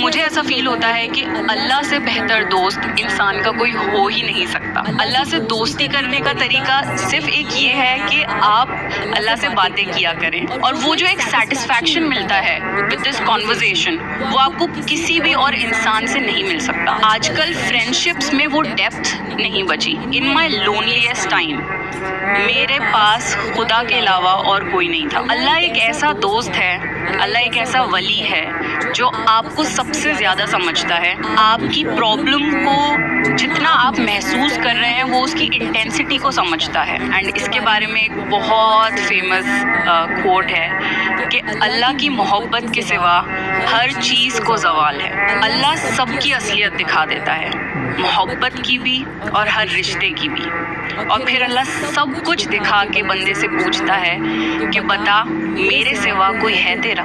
मुझे ऐसा फील होता है कि अल्लाह से बेहतर दोस्त इंसान का कोई हो ही नहीं सकता। अल्लाह से दोस्ती करने का तरीका सिर्फ एक ये है कि आप अल्लाह से बातें किया करें, और वो जो एक सेटिस्फैक्शन मिलता है विद दिस कॉन्वर्जेशन, वो आपको किसी भी और इंसान से नहीं मिल सकता। आजकल फ्रेंडशिप्स में वो डेप्थ नहीं बची। इन माई लोनलीएस्ट टाइम मेरे पास खुदा के अलावा और कोई नहीं था। अल्लाह एक ऐसा दोस्त है, अल्लाह एक ऐसा वली है जो आपको सबसे ज़्यादा समझता है। आपकी प्रॉब्लम को जितना आप महसूस कर रहे हैं वो उसकी इंटेंसिटी को समझता है। एंड इसके बारे में एक बहुत फेमस कोट है कि अल्लाह की मोहब्बत के सिवा हर चीज़ को ज़वाल है। अल्लाह सबकी असलियत दिखा देता है, मोहब्बत की भी और हर रिश्ते की भी। और फिर अल्लाह सब कुछ दिखा के बंदे से पूछता है कि बता, मेरे सिवा कोई है तेरा?